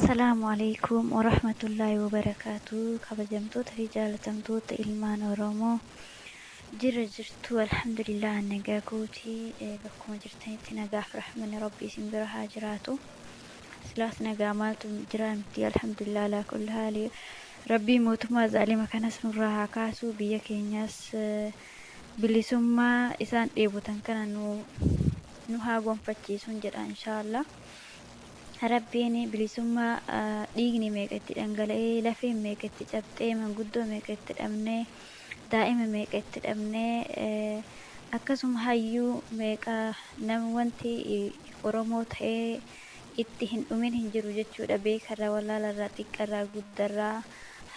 Assalamualaikum warahmatullahi wabarakatuh. Kabajamtoota fi jaalatamtoota ilmaan Oromoo jirtu alhamdulillah nagaa guutii bakkuma jirtanitti nagaaf rahmanni rabbii isin bira haa jiraatu. Silaas nagaa maaltu jira miti alhamdulillah alaa kulli haali rabbii mootummaa zaalima kanas nurraa haa kaasu biyya keenyas bilisummaa isaan dheebotan kana nu haa gonfachiisuun jedha inshaallah. Rabbiin bilisummaa dhiigni meeqa itti dhangala'ee lafeen meeqa itti cabxee manguddoo meeqa itti dhabnee daa'ima meeqa itti dhabnee akkasuma hayyuu meeqa nama wanti Oromoo ta'ee itti hin dhumin hin jiru jechuudha. Beekarraa wallaalarraa xiqqarraa guddarraa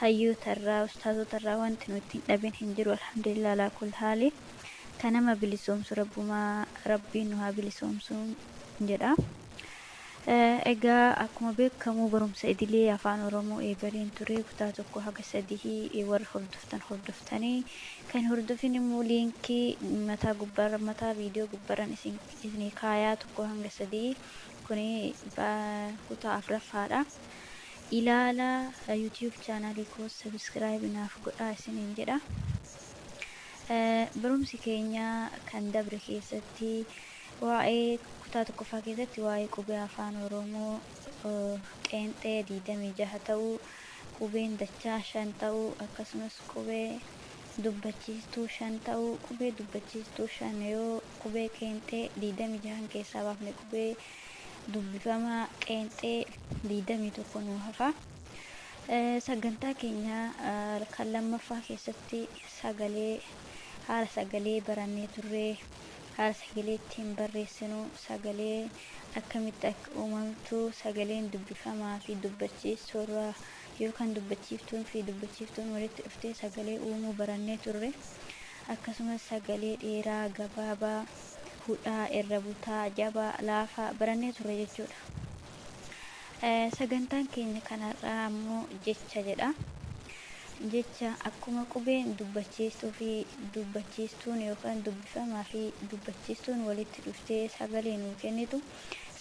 hayyootarraa ustaazotarraa wanti nu ittiin dhabin hin jiru alhamdulillah alaa kulli haali. Kan nama bilisoomsu rabbiin nu haa bilisoomsu jedha. Egaa akkuma beekamu barumsa idilee afaan Oromoo eegaleen ture kutaa tokko haga sadii warra hordoftanii kan hordofin immoo liinkii mataa viidiyoo gubbaarran isinii kaayaa tokko hanga sadii kuni kutaa afuraffaadha. Ilaala YouTube chaanalii koo subscribe naaf godhaa isiniin jedha. Barumsi keenya kan dabre keessatti waa'ee kutaa tokkoffaa keessatti waa'ee qubee afaan Oromoo qeenxee 26 ta'uu, qubeen dachaa 5 ta'uu, akkasumas qubee dubbachiistuu 5 ta'uu, qubee dubbachiistuu 5 yoo qubee qeenxee 26 keessaa baafne qubee dubbifamaa qeenxee 21 nu hafa. Sagantaa keenya kan lammaffaa keessatti haala sagalee barannee turre. Haala sagalee ittiin barreessinu, sagalee akkamitti akka uumamtu, sagaleen dubbifamaa fi dubbachiistuurraa yookaan dubbachiiftuun fi dubbachiiftuun walitti dhuftee sagalee uumuu barannee turre. Akkasumas sagalee dheeraa, gabaabaa, hudhaa, irra butaa, jabaa, laafaa barannee turre jechuudha. Sagantaan keenya kanarraa immoo jecha jedha. Jecha akkuma qubeen dubbachiistuu fi dubbachiistuun yookaan dubbifamaa fi dubbachiistuun walitti dhuftee sagalee nuuf kennitu,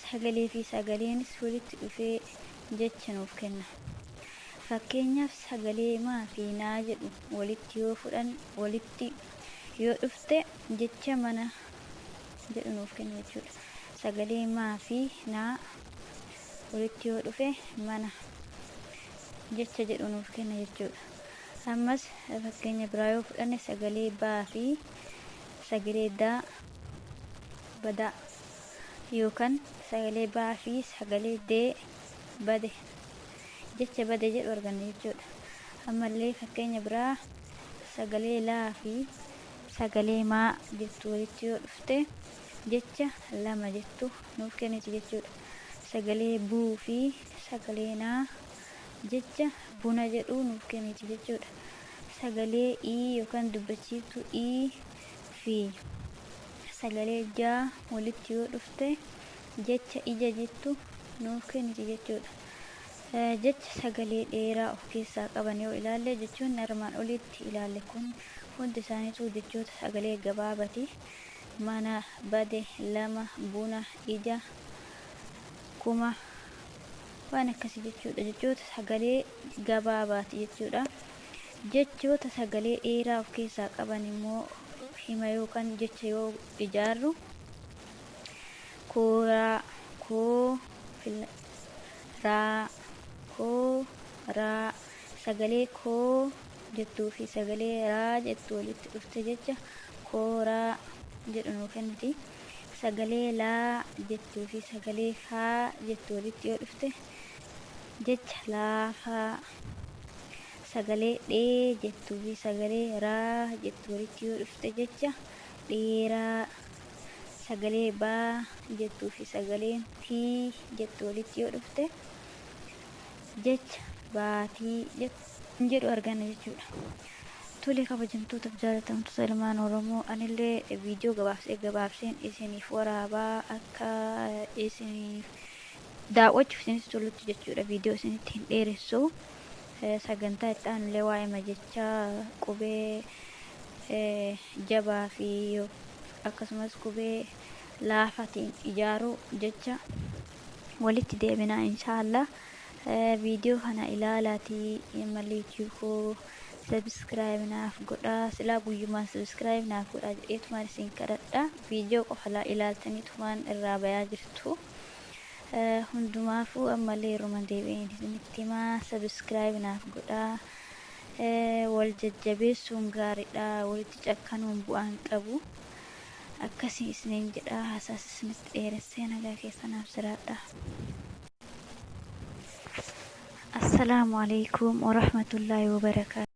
sagalee fi sagaleenis walitti dhufee jecha nuuf kenna. Fakkeenyaaf sagalee maa fi naa jedhu walitti yoo dhufte jecha mana jedhu nuuf kenna jechuudha. Sagalee maa fi naa walitti yoo dhufe mana jecha jedhu nuuf kenna jechuudha. Ammas fakkeenya biraa yoo fudhanne sagalee baa fi sagalee daa badaa yookaan sagalee baa fi sagalee dee bade jecha bade jedhu arganna jechuudha. Ammallee fakkeenya biraa sagalee laa fi sagalee maa jettu walitti yoo dhufte jecha lama jettu nuuf kenniti jechuudha. Sagalee buu fi sagalee naa jecha buna jedhu nuuf kenniti jechuudha. Sagalee ii yookaan dubbachiiftuu ii fi sagalee jaa walitti yoo dhufte jecha ija jettu nuuf kenniti jechuudha. Jecha sagalee dheeraa of keessaa qaban yoo ilaalle jechuun armaan olitti ilaalle kun hundi isaaniitu jechoota sagalee gabaabaati. Mana, bade, lama, buna, ija, kuma waan akkasii jechuudha. Jechoota sagalee gabaabaati jechuudha. Jechoota sagalee dheeraa of keessaa qaban immoo hima yookaan jecha yoo ijaarru kooraa, raa, raa sagalee koo jettuu fi sagalee raa jettu walitti dhufte jecha kooraa jedhu nuuf kenniti. Sagalee laa jettuu fi sagalee haa jettu walitti yoo dhufte jecha laafaa. Sagalee dhee jettuu fi sagalee raa jettu walitti yoo dhufte jecha dheeraa. Sagalee baa jettuu fi sagaleen tii jettu walitti yoo dhufte jecha baatii jedhu arganna jechuudha. Tole kabajamtoota fi jaalatamtoota ilmaan Oromoo, anillee viidiyoo gabaabseen isiniif waraabaa akka isiniif daawwachuuf isinis tolutti jechuudha. Viidiyoo isinitti hin dheeressu. Sagantaa itti aanullee waa'ee jechaa qubee jabaa fi akkasumas qubee laafaatiin ijaaruu jecha walitti deebinaa inshaallah. Video kana ilaalaatii malee koo subscribe naaf godhaa. Silaa guyyumaan subscribe naaf godhaa jedheetumaan isin kadhadha. Video qofa ilaaltaniitumaan irraa bayaa jirtu. Hundumaafuu ammallee yeroo deebi'een isinitti himaa subscribe naaf godhaa. Wal jajjabeessuun gaariidha. Walitti cakkanuun bu'aan qabu. Akkasii isiniin jedhaa. Hasaas isinitti dheeressee nagaa keessanaaf jiraadha. Assalamu alaikum warahmatullahi wabarakatuh.